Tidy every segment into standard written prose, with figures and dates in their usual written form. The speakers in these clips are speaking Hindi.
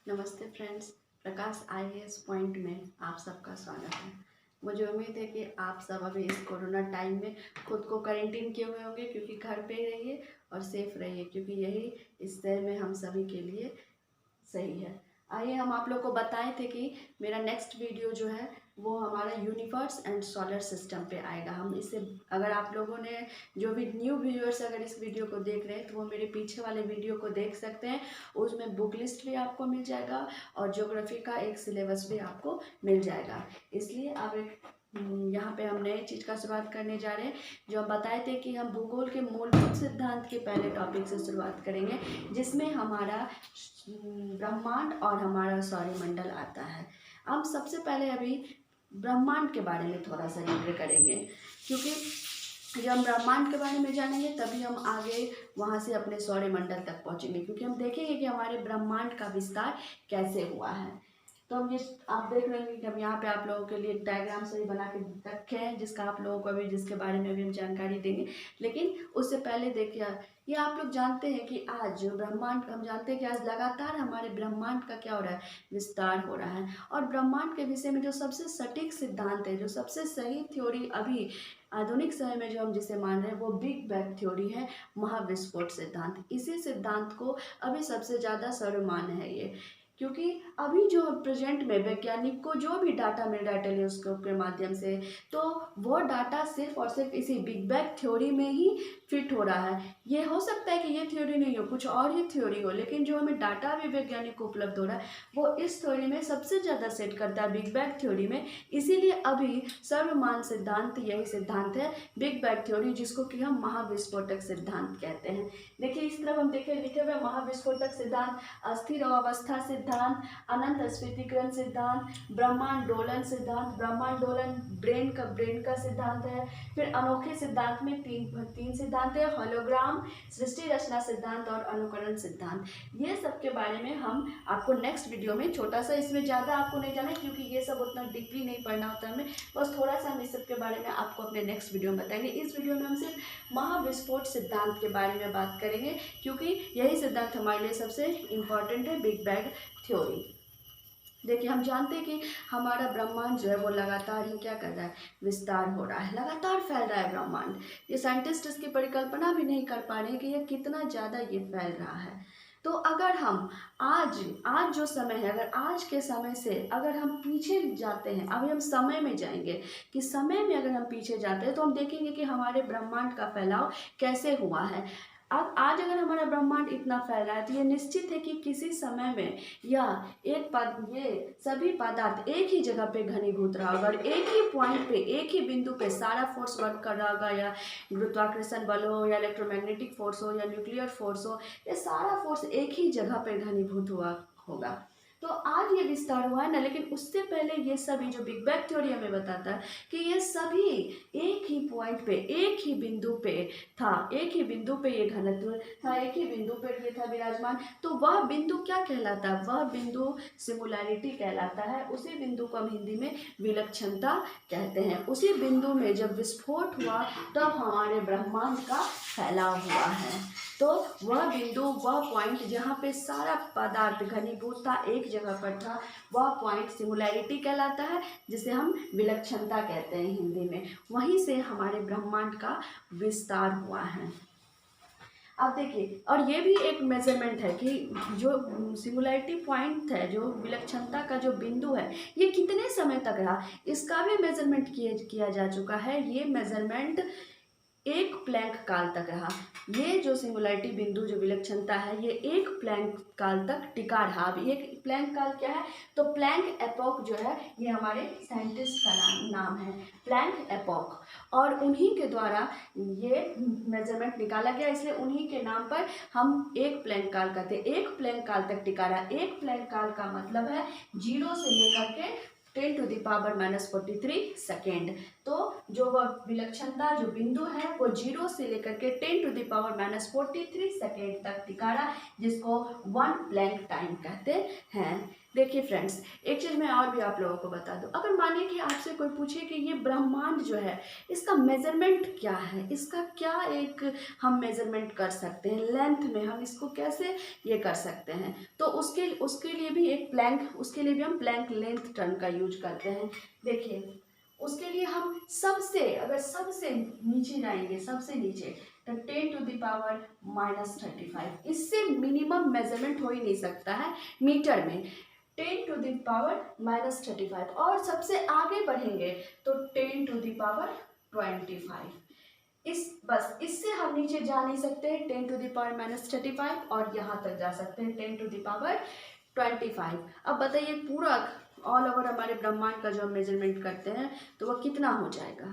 नमस्ते फ्रेंड्स, प्रकाश आईएएस पॉइंट में आप सबका स्वागत है। मुझे उम्मीद है कि आप सब अभी इस कोरोना टाइम में खुद को क्वारंटीन किए हुए होंगे, क्योंकि घर पे ही रहिए और सेफ रहिए, क्योंकि यही इस समय में हम सभी के लिए सही है। आइए हम आप लोग को बताए थे कि मेरा नेक्स्ट वीडियो जो है वो हमारा यूनिवर्स एंड सोलर सिस्टम पे आएगा। हम इसे, अगर आप लोगों ने, जो भी न्यू व्यूअर्स अगर इस वीडियो को देख रहे हैं तो वो मेरे पीछे वाले वीडियो को देख सकते हैं। उसमें बुक लिस्ट भी आपको मिल जाएगा और ज्योग्राफी का एक सिलेबस भी आपको मिल जाएगा। इसलिए अब एक यहाँ पे हम नए चीज़ का शुरुआत करने जा रहे हैं। जो हम बताए थे कि हम भूगोल के मूलभूत सिद्धांत के पहले टॉपिक से शुरुआत करेंगे, जिसमें हमारा ब्रह्मांड और हमारा सौरमंडल आता है। हम सबसे पहले अभी ब्रह्मांड के बारे में थोड़ा सा जिक्र करेंगे, क्योंकि जब हम ब्रह्मांड के बारे में जानेंगे तभी हम आगे वहाँ से अपने सौरमंडल तक पहुँचेंगे, क्योंकि हम देखेंगे कि हमारे ब्रह्मांड का विस्तार कैसे हुआ है। तो हम ये आप देख रहे हैं कि हम यहाँ पे आप लोगों के लिए एक डायग्राम सही बना के रखे हैं, जिसका आप लोगों को अभी, जिसके बारे में भी हम जानकारी देंगे। लेकिन उससे पहले देखिए, ये आप लोग जानते हैं कि आज ब्रह्मांड, हम जानते हैं कि आज लगातार हमारे ब्रह्मांड का क्या हो रहा है, विस्तार हो रहा है। और ब्रह्मांड के विषय में जो सबसे सटीक सिद्धांत है, जो सबसे सही थ्योरी अभी आधुनिक समय में जो हम जिसे मान रहे हैं, वो बिग बैंग थ्योरी है, महाविस्फोट सिद्धांत। इसी सिद्धांत को अभी सबसे ज़्यादा सर्वमान्य है ये, क्योंकि अभी जो प्रेजेंट में वैज्ञानिक को जो भी डाटा मिल रहा है टेलीस्कोप के माध्यम से, तो वो डाटा सिर्फ और सिर्फ इसी बिग बैंग थ्योरी में ही फिट हो रहा है। ये हो सकता है कि ये थ्योरी नहीं हो, कुछ और ही थ्योरी हो, लेकिन जो हमें डाटा अभी वैज्ञानिक को उपलब्ध हो रहा है वो इस थ्योरी में सबसे ज़्यादा सेट करता है, बिग बैंग थ्योरी में। इसीलिए अभी सर्वमान्य सिद्धांत यही सिद्धांत है, बिग बैंग थ्योरी, जिसको कि हम महाविस्फोटक सिद्धांत कहते हैं। देखिए इस तरफ हम देखें, लिखे हुए महाविस्फोटक सिद्धांत, अस्थिर अवस्था सिद्धांत, अनंत स्फीतीकरण सिद्धांत, ब्रह्मांड दोलन सिद्धांत। ब्रह्मांड दोलन ब्रेन का सिद्धांत है। फिर अनोखे सिद्धांत में तीन सिद्धांत है, होलोग्राम, सृष्टि रचना सिद्धांत और अनुकरण सिद्धांत। ये सब के बारे में हम आपको नेक्स्ट वीडियो में, छोटा सा, इसमें ज़्यादा आपको नहीं जाना है, क्योंकि ये सब उतना डीपली नहीं पढ़ना होता हमें, बस थोड़ा सा हम इस सब के बारे में आपको अपने नेक्स्ट वीडियो में बताएंगे। इस वीडियो में हम सिर्फ महाविस्फोट सिद्धांत के बारे में बात करेंगे, क्योंकि यही सिद्धांत हमारे लिए सबसे इम्पॉर्टेंट है, बिग बैंग थ्योरी। देखिए हम जानते हैं कि हमारा ब्रह्मांड जो है वो लगातार ही क्या कर रहा है, विस्तार हो रहा है, लगातार फैल रहा है ब्रह्मांड। ये साइंटिस्ट इसकी परिकल्पना भी नहीं कर पा रहे हैं कि ये कितना ज़्यादा ये फैल रहा है। तो अगर हम आज जो समय है, अगर आज के समय से अगर हम पीछे जाते हैं, अभी हम समय में जाएंगे, कि समय में अगर हम पीछे जाते हैं तो हम देखेंगे कि हमारे ब्रह्मांड का फैलाव कैसे हुआ है। अब आज अगर हमारा ब्रह्मांड इतना फैल रहा है तो ये निश्चित है कि किसी समय में या ये सभी पदार्थ एक ही जगह पे घनीभूत रहा होगा, और एक ही पॉइंट पे, एक ही बिंदु पे सारा फोर्स वर्क कर रहा होगा, या गुरुत्वाकर्षण बल हो, या इलेक्ट्रोमैग्नेटिक फोर्स हो, या न्यूक्लियर फोर्स हो, ये सारा फोर्स एक ही जगह पे घनीभूत हुआ होगा। तो आज ये विस्तार हुआ है ना, लेकिन उससे पहले ये सभी, जो बिग बैंग थ्योरी हमें बताता है कि ये सभी एक ही पॉइंट पे, एक ही बिंदु पे था, एक ही बिंदु पे ये घनत्व था, एक ही बिंदु पे ये था विराजमान। तो वह बिंदु क्या कहलाता है, वह बिंदु सिंगुलैरिटी कहलाता है। उसी बिंदु को हम हिंदी में विलक्षणता कहते हैं। उसी बिंदु में जब विस्फोट हुआ तब हमारे ब्रह्मांड का फैलाव हुआ है। तो वह बिंदु, वह पॉइंट जहाँ पे सारा पदार्थ घनीभूत था, एक जगह पर था, वह पॉइंट सिंगुलैरिटी कहलाता है, जिसे हम विलक्षणता कहते हैं हिंदी में। वहीं से हमारे ब्रह्मांड का विस्तार हुआ है। अब देखिए, और ये भी एक मेजरमेंट है कि जो सिंगुलैरिटी पॉइंट है, जो विलक्षणता का जो बिंदु है, ये कितने समय तक रहा, इसका भी मेजरमेंट किया जा चुका है। ये मेजरमेंट एक प्लैंक काल तक रहा। ये जो सिंगुलैरिटी बिंदु, जो विलक्षणता है, ये एक प्लैंक काल तक टिका रहा। अब एक प्लैंक काल क्या है, तो प्लैंक एपोक जो है, ये हमारे साइंटिस्ट का नाम है, प्लैंक एपोक। और उन्हीं के द्वारा ये मेजरमेंट निकाला गया, इसलिए उन्हीं के नाम पर हम एक प्लैंक काल कहते हैं। एक प्लैंक काल तक टिका रहा। एक प्लैंक काल का मतलब है 0 से लेकर के 10⁻⁻43 सेकेंड। तो जो वह विलक्षणता, जो बिंदु है, वो 0 से लेकर के 10⁻⁻43 सेकेंड तक टिका रहा, जिसको 1 प्लैंक टाइम कहते हैं। देखिए फ्रेंड्स, एक चीज़ मैं और भी आप लोगों को बता दूं, अगर मानिए कि आपसे कोई पूछे कि ये ब्रह्मांड जो है इसका मेजरमेंट क्या है, इसका क्या एक हम मेजरमेंट कर सकते हैं, लेंथ में हम इसको कैसे ये कर सकते हैं, तो उसके उसके लिए भी एक प्लैंक, उसके लिए भी हम प्लैंक लेंथ टर्म का यूज करते हैं। देखिए उसके लिए हम सबसे, अगर सबसे नीचे जाएंगे, सबसे नीचे, तो 10⁻⁻35, इससे मिनिमम मेजरमेंट हो ही नहीं सकता है मीटर में। 10⁻⁻35, और सबसे आगे बढ़ेंगे तो 10⁻25। इस बस इससे हम नीचे जा नहीं सकते हैं 10⁻⁻35, और यहाँ तक जा सकते हैं 10⁻25। अब बताइए पूरा ऑल ओवर हमारे ब्रह्मांड का जो हम मेजरमेंट करते हैं तो वह कितना हो जाएगा,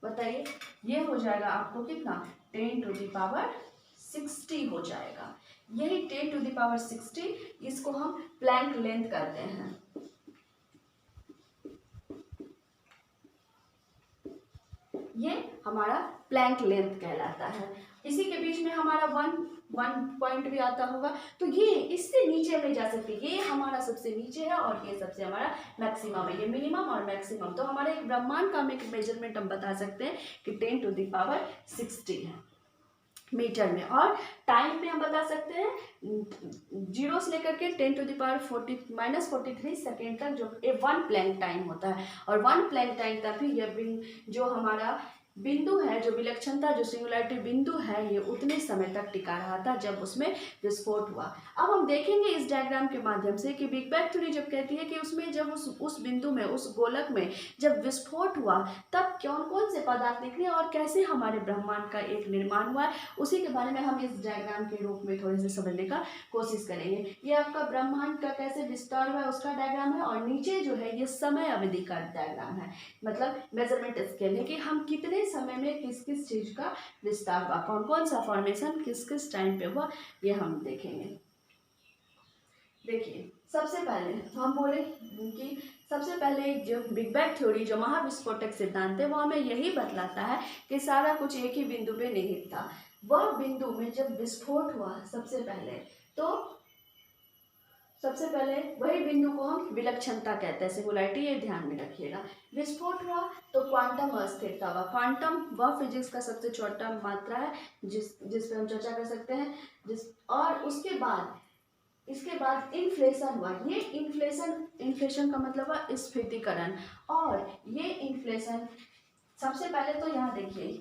बताइए। ये हो जाएगा आपको कितना, 10⁻60 हो जाएगा। यही 10⁻60, इसको हम प्लैंक लेंथ कहते हैं। ये हमारा प्लैंक लेंथ कहलाता है। इसी के बीच में हमारा वन पॉइंट भी आता होगा, तो ये इससे नीचे नहीं जा सकते, ये हमारा सबसे नीचे है और ये सबसे हमारा मैक्सिमम है, ये मिनिमम और मैक्सिमम। तो हमारे एक ब्रह्मांड का एक मेजरमेंट हम बता सकते हैं कि 10⁻60 है मीटर में। और टाइम में हम बता सकते हैं 0 से लेकर के 10⁻43 सेकेंड तक, जो 1 प्लैंक टाइम होता है। और 1 प्लैंक टाइम तक भी यह जो हमारा बिंदु है, जो विलक्षणता, जो सिंगुलैरिटी बिंदु है, ये उतने समय तक टिका रहा था जब उसमें विस्फोट हुआ। अब हम देखेंगे इस डायग्राम के माध्यम से कि बिग बैंग थ्योरी जब कहती है कि उसमें जब उस बिंदु में, उस गोलक में जब विस्फोट हुआ तब कौन कौन से पदार्थ निकले और कैसे हमारे ब्रह्मांड का एक निर्माण हुआ है, उसी के बारे में हम इस डायग्राम के रूप में थोड़े से समझने का कोशिश करेंगे। ये आपका ब्रह्मांड का कैसे विस्तार हुआ है उसका डायग्राम है, और नीचे जो है ये समय अवधि का डायग्राम है, मतलब मेजरमेंट स्केल है कि हम कितने समय में किस किस चीज का विस्तार हुआ, कौन कौन सा फॉर्मेशन किस किस टाइम पे हुआ, ये हम देखेंगे। देखिए सबसे पहले हम बोले कि सबसे पहले जो बिग बैंग थ्योरी, जो महाविस्फोटक सिद्धांत है, वो हमें यही बतलाता है कि सारा कुछ एक ही बिंदु पे निहित था। वह बिंदु में जब विस्फोट हुआ सबसे पहले, तो सबसे पहले वही बिंदु को हम विलक्षणता कहते हैं, सिंगुलैरिटी, ये ध्यान में रखिएगा। विस्फोट हुआ तो क्वांटम अस्थिरता हुआ। क्वांटम वह फिजिक्स का सबसे छोटा मात्रा है जिस पे हम चर्चा कर सकते हैं, और उसके बाद इसके बाद इन्फ्लेशन हुआ। ये इन्फ्लेशन का मतलब है स्फीतीकरण, और ये इन्फ्लेशन सबसे पहले तो यहाँ देखिए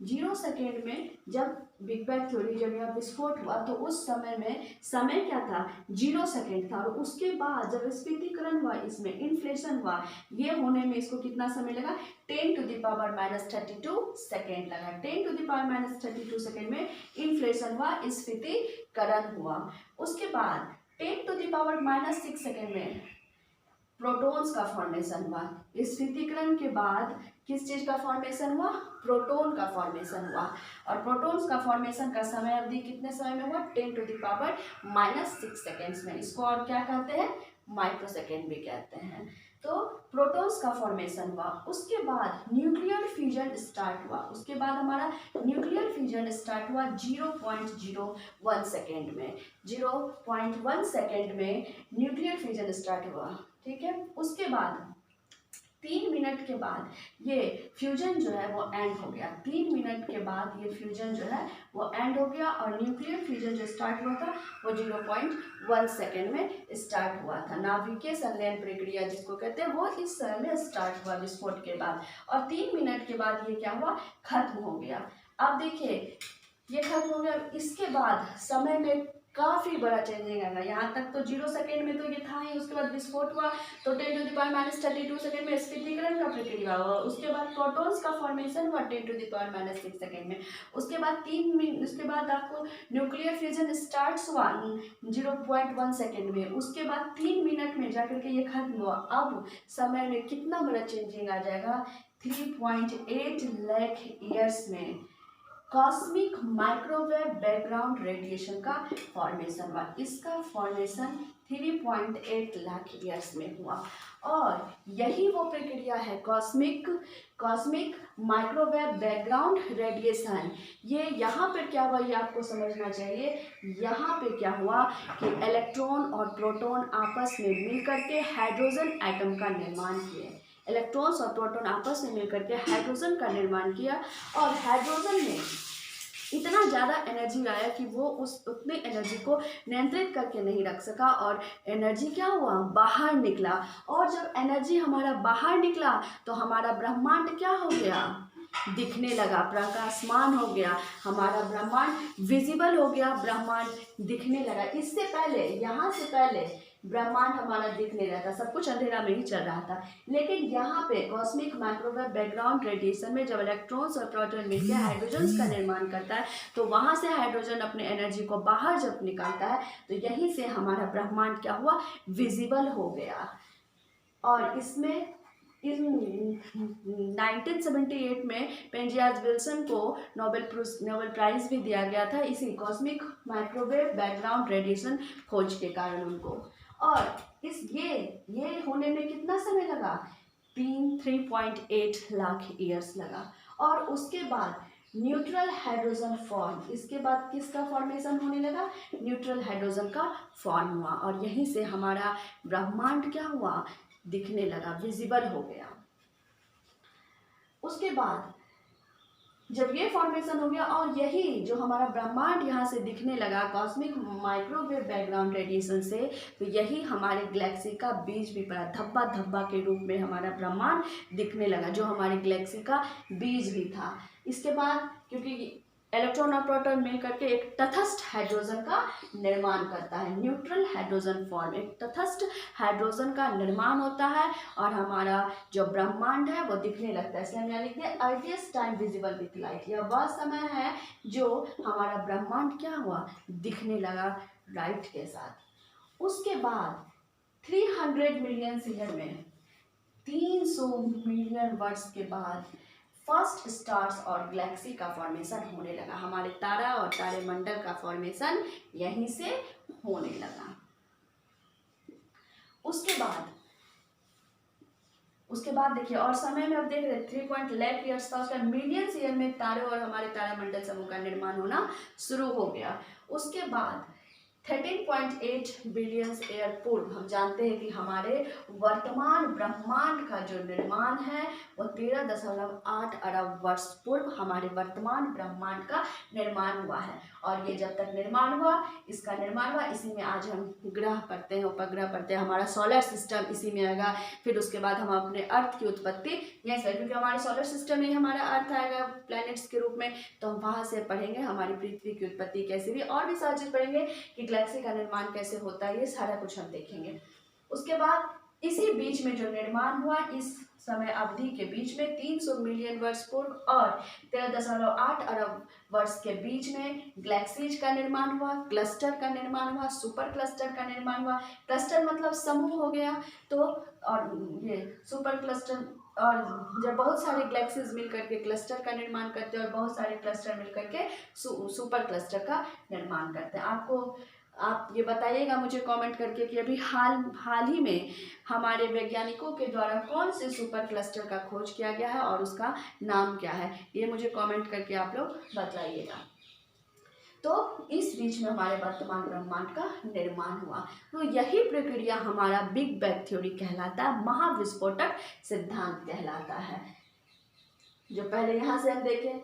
0 सेकेंड में जब बिग बैंग थ्योरी, जब यह विस्फोट हुआ तो उस समय में समय क्या था, 0 सेकेंड था। और उसके बाद जब स्फीतीकरण हुआ, इसमें इन्फ्लेशन हुआ, ये होने में इसको कितना समय लगा, 10⁻32 सेकेंड लगा। 10⁻32 सेकेंड में इन्फ्लेशन हुआ, स्फीतीकरण हुआ। उसके बाद 10⁻6 सेकेंड में प्रोटॉन्स का फॉर्मेशन हुआ। स्फीतीकरण के बाद किस चीज का फॉर्मेशन हुआ, प्रोटॉन का फॉर्मेशन हुआ। और प्रोटॉन्स का फॉर्मेशन का समय अवधि कितने समय में हुआ, 10⁻6 सेकेंड्स में। इसको और क्या कहते हैं, माइक्रोसेकेंड भी कहते हैं। तो प्रोटॉन्स का फॉर्मेशन हुआ, उसके बाद न्यूक्लियर फ्यूजन स्टार्ट हुआ। उसके बाद हमारा न्यूक्लियर फ्यूजन स्टार्ट हुआ 0.01 सेकेंड में। 0.1 सेकेंड में न्यूक्लियर फ्यूजन स्टार्ट हुआ, ठीक है। उसके बाद 3 मिनट के बाद ये फ्यूजन जो है वो एंड हो गया। 3 मिनट के बाद ये फ्यूजन जो है वो एंड हो गया, और न्यूक्लियर फ्यूजन जो स्टार्ट हुआ था वो 0.1 सेकेंड में स्टार्ट हुआ था। नाभिकीय संलयन प्रक्रिया जिसको कहते हैं, वो इस समय में स्टार्ट हुआ विस्फोट के बाद, और 3 मिनट के बाद ये क्या हुआ, खत्म हो गया। अब देखिए ये खत्म हो गया, इसके बाद समय में काफ़ी बड़ा चेंजिंग आएगा। यहाँ तक तो 0 सेकेंड में तो ये था ही, उसके बाद विस्फोट हुआ तो 10⁻32 सेकेंड में स्फीतीकरण का प्रक्रिया हुआ। उसके बाद प्रोटॉन्स का फॉर्मेशन हुआ 10⁻6 सेकेंड में। उसके बाद 3 मिनट, उसके बाद आपको न्यूक्लियर फ्यूजन स्टार्ट हुआ 0.1 सेकेंड में। उसके बाद 3 मिनट में जाकर के ये खत्म हुआ। अब समय में कितना बड़ा चेंजिंग आ जाएगा, 3.8 लाख ईयर्स में कॉस्मिक माइक्रोवेव बैकग्राउंड रेडिएशन का फॉर्मेशन हुआ। इसका फॉर्मेशन 3.8 लाख ईयर्स में हुआ और यही वो प्रक्रिया है कॉस्मिक माइक्रोवेव बैकग्राउंड रेडिएशन। ये यहाँ पर क्या हुआ ये आपको समझना चाहिए। यहाँ पे क्या हुआ कि इलेक्ट्रॉन और प्रोटॉन आपस में मिलकर के हाइड्रोजन एटम का निर्माण किए। इलेक्ट्रॉन्स और प्रोटॉन आपस में मिलकर के हाइड्रोजन का निर्माण किया और हाइड्रोजन में इतना ज़्यादा एनर्जी आया कि वो उतने एनर्जी को नियंत्रित करके नहीं रख सका और एनर्जी क्या हुआ बाहर निकला। और जब एनर्जी हमारा बाहर निकला तो हमारा ब्रह्मांड क्या हो गया दिखने लगा, प्रकाशमान हो गया, हमारा ब्रह्मांड विजिबल हो गया, ब्रह्मांड दिखने लगा। इससे पहले यहाँ से पहले ब्रह्मांड हमारा दिख नहीं रहा था, सब कुछ अंधेरा में ही चल रहा था। लेकिन यहाँ पे कॉस्मिक माइक्रोवेव बैकग्राउंड रेडिएशन में जब इलेक्ट्रॉन्स और प्रोटॉन मिलकर हाइड्रोजन का निर्माण करता है तो वहाँ से हाइड्रोजन अपने एनर्जी को बाहर जब निकालता है तो यहीं से हमारा ब्रह्मांड क्या हुआ विजिबल हो गया। और इसमें 1978 में पेंजियाज विल्सन को नोबेल प्राइज भी दिया गया था इसी कॉस्मिक माइक्रोवेव बैकग्राउंड रेडिएशन खोज के कारण उनको। और ये होने में कितना समय लगा 3.8 लाख ईयर्स लगा। और उसके बाद न्यूट्रल हाइड्रोजन फॉर्म, इसके बाद किसका फॉर्मेशन होने लगा न्यूट्रल हाइड्रोजन का फॉर्म हुआ और यहीं से हमारा ब्रह्मांड क्या हुआ दिखने लगा, विजिबल हो गया। उसके बाद जब ये फॉर्मेशन हो गया और यही जो हमारा ब्रह्मांड यहाँ से दिखने लगा कॉस्मिक माइक्रोवेव बैकग्राउंड रेडिएशन से, तो यही हमारे गैलेक्सी का बीज भी पड़ा, धब्बा धब्बा के रूप में हमारा ब्रह्मांड दिखने लगा जो हमारी गैलेक्सी का बीज भी था। इसके बाद क्योंकि इलेक्ट्रॉन और प्रोटॉन मिल करके एक तटस्थ हाइड्रोजन का निर्माण करता है, न्यूट्रल हाइड्रोजन फॉर्म, एक तटस्थ हाइड्रोजन का निर्माण होता है और हमारा जो ब्रह्मांड है वो दिखने लगता है। इसलिए हमने लिख दिया earliest time visible with light, यह वह समय है जो हमारा ब्रह्मांड क्या हुआ दिखने लगा लाइट के साथ। उसके बाद 300 मिलियन ईयर में 300 मिलियन वर्ष के बाद फर्स्ट स्टार्स और गैलेक्सी का फॉर्मेशन होने लगा, हमारे तारा और तारेमंडल का फॉर्मेशन यहीं से होने लगा। उसके बाद देखिए और समय में अब देख रहे 3 लाख ईयर्स था, उसका मिलियन ईयर में तारे और हमारे तारामंडल समूह का निर्माण होना शुरू हो गया। उसके बाद 13.8 बिलियन ईयर पूर्व हम जानते हैं कि हमारे वर्तमान ब्रह्मांड का जो निर्माण है वो 13.8 अरब वर्ष पूर्व हमारे वर्तमान ब्रह्मांड का निर्माण हुआ है। और ये जब तक निर्माण हुआ इसी में आज हम ग्रह पढ़ते हैं, उपग्रह पढ़ते हैं, हमारा सोलर सिस्टम इसी में आएगा। फिर उसके बाद हम अपने अर्थ की उत्पत्ति यहीं से, क्योंकि हमारे सोलर सिस्टम में हमारा अर्थ आएगा प्लैनेट्स के रूप में, तो हम वहाँ से पढ़ेंगे हमारी पृथ्वी की उत्पत्ति कैसे भी, और भी सारी चीज़ पढ़ेंगे कि गैलेक्सी का निर्माण कैसे होता है, ये सारा कुछ हम देखेंगे। उसके बाद इसी बीच में जो निर्माण हुआ इस समय अवधि के बीच में 300 मिलियन वर्ष पूर्व और 13.8 अरब वर्ष के बीच में गैलेक्सीज का निर्माण हुआ, क्लस्टर का निर्माण हुआ, सुपर क्लस्टर का निर्माण हुआ। क्लस्टर मतलब समूह हो गया, तो और ये सुपर क्लस्टर, और जब बहुत सारे गैलेक्सीज मिल करके क्लस्टर का निर्माण करते हैं और बहुत सारे क्लस्टर मिल करके सुपर क्लस्टर का निर्माण करते हैं। आप ये बताइएगा मुझे कमेंट करके कि अभी हाल ही में हमारे वैज्ञानिकों के द्वारा कौन से सुपर क्लस्टर का खोज किया गया है और उसका नाम क्या है, ये मुझे कमेंट करके आप लोग बताइएगा। तो इस बीच में हमारे वर्तमान ब्रह्मांड का निर्माण हुआ। तो यही प्रक्रिया हमारा बिग बैंग थ्योरी कहलाता है, महाविस्फोटक सिद्धांत कहलाता है। जो पहले यहाँ से हम देखें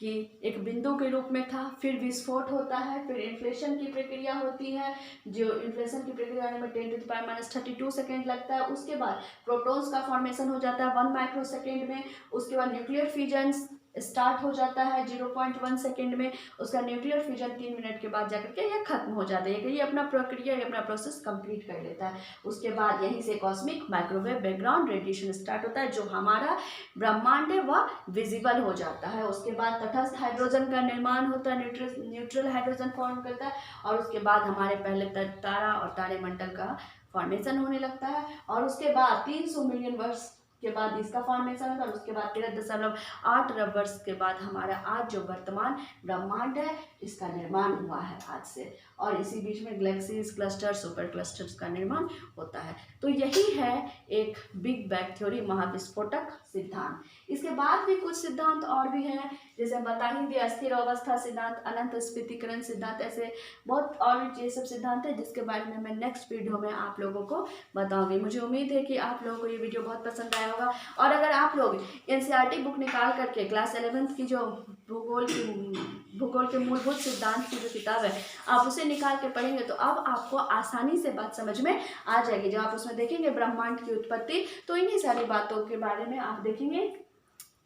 कि एक बिंदु के रूप में था, फिर विस्फोट होता है, फिर इन्फ्लेशन की प्रक्रिया होती है, जो इन्फ्लेशन की प्रक्रिया होने में 10⁻32 सेकेंड लगता है। उसके बाद प्रोटॉन्स का फॉर्मेशन हो जाता है 1 माइक्रो सेकेंड में। उसके बाद न्यूक्लियर फ्यूजन स्टार्ट हो जाता है 0.1 सेकेंड में। उसका न्यूक्लियर फ्यूजन 3 मिनट के बाद जाकर के यह खत्म हो जाता है, ये अपना प्रक्रिया, ये अपना प्रोसेस कंप्लीट कर लेता है। उसके बाद यहीं से cosmic microwave background radiation start होता है, जो हमारा ब्रह्मांड है वह विजिबल हो जाता है। उसके बाद तटस्थ हाइड्रोजन का निर्माण होता है, न्यूट्रल हाइड्रोजन फॉर्म करता है, और उसके बाद हमारे पहले तारा और तारेमंडल का फॉर्मेशन होने लगता है। और उसके बाद 300 मिलियन वर्ष के बाद इसका फॉर्मेशन होगा और उसके बाद 13.8 अरब वर्ष के बाद हमारा आज जो वर्तमान ब्रह्मांड है इसका निर्माण हुआ है आज से। और इसी बीच में गैलेक्सीज, क्लस्टर, सुपर क्लस्टर्स का निर्माण होता है। तो यही है एक बिग बैंग थ्योरी, महाविस्फोटक सिद्धांत। इसके बाद भी कुछ सिद्धांत और भी हैं, जैसे हम बता ही दिए, अस्थिर अवस्था सिद्धांत, अनंत स्फीतीकरण सिद्धांत, ऐसे बहुत और भी ये सब सिद्धांत है जिसके बारे में मैं नेक्स्ट वीडियो में आप लोगों को बताऊंगी। मुझे उम्मीद है कि आप लोगों को ये वीडियो बहुत पसंद आया होगा। और अगर आप लोग एनसीईआरटी बुक निकाल करके क्लास 11th की जो भूगोल के मूलभूत सिद्धांत की जो किताब है आप उसे निकाल के पढ़ेंगे तो अब आपको आसानी से बात समझ में आ जाएगी। जब आप उसमें देखेंगे ब्रह्मांड की उत्पत्ति तो इन्हीं सारी बातों के बारे में आप देखेंगे।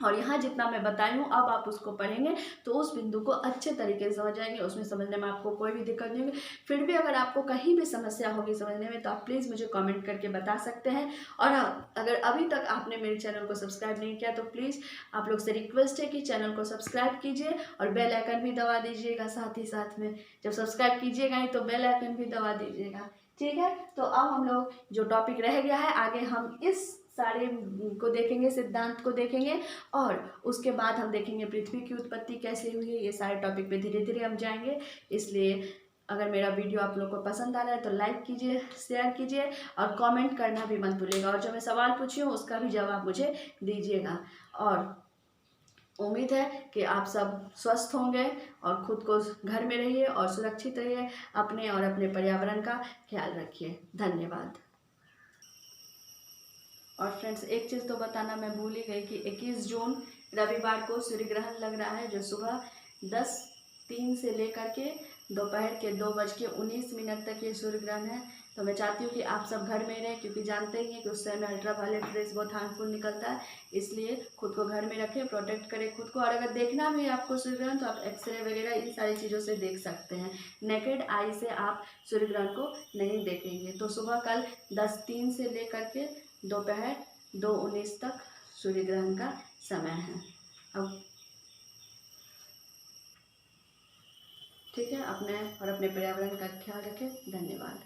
और यहाँ जितना मैं बताई हूँ अब आप उसको पढ़ेंगे तो उस बिंदु को अच्छे तरीके से समझ जाएंगे, उसमें समझने में आपको कोई भी दिक्कत नहीं होगी। फिर भी अगर आपको कहीं भी समस्या होगी समझने में तो आप प्लीज़ मुझे कमेंट करके बता सकते हैं। और अगर अभी तक आपने मेरे चैनल को सब्सक्राइब नहीं किया तो प्लीज़ आप लोग से रिक्वेस्ट है कि चैनल को सब्सक्राइब कीजिए और बेल आइकन भी दबा दीजिएगा। साथ ही साथ में जब सब्सक्राइब कीजिएगा ही तो बेल आइकन भी दबा दीजिएगा, ठीक है। तो अब हम लोग जो टॉपिक रह गया है आगे हम इस सारे को देखेंगे, सिद्धांत को देखेंगे और उसके बाद हम देखेंगे पृथ्वी की उत्पत्ति कैसे हुई है। ये सारे टॉपिक पे धीरे धीरे हम जाएंगे। इसलिए अगर मेरा वीडियो आप लोग को पसंद आ रहा है तो लाइक कीजिए, शेयर कीजिए और कमेंट करना भी मत भूलिएगा। और जो मैं सवाल पूछी हूँ उसका भी जवाब मुझे दीजिएगा। और उम्मीद है कि आप सब स्वस्थ होंगे और खुद को घर में रहिए और सुरक्षित रहिए, अपने और अपने पर्यावरण का ख्याल रखिए। धन्यवाद। और फ्रेंड्स एक चीज़ तो बताना मैं भूल ही गई कि 21 जून रविवार को सूर्य ग्रहण लग रहा है जो सुबह 10:03 से लेकर के दोपहर के 2:19 तक ये सूर्य ग्रहण है। तो मैं चाहती हूँ कि आप सब घर में रहें क्योंकि जानते ही हैं कि उस समय अल्ट्रावायलेट रेस बहुत हार्मफुल निकलता है। इसलिए खुद को घर में रखें, प्रोटेक्ट करें खुद को। और अगर देखना भी है आपको सूर्य ग्रहण तो आप एक्सरे वगैरह इन सारी चीज़ों से देख सकते हैं। नेकेड आई से आप सूर्य ग्रहण को नहीं देखेंगे। तो सुबह कल 10:03 से लेकर के दोपहर 2:19 तक सूर्य ग्रहण का समय है। अब ठीक है, अपने और अपने पर्यावरण का ख्याल रखें। धन्यवाद।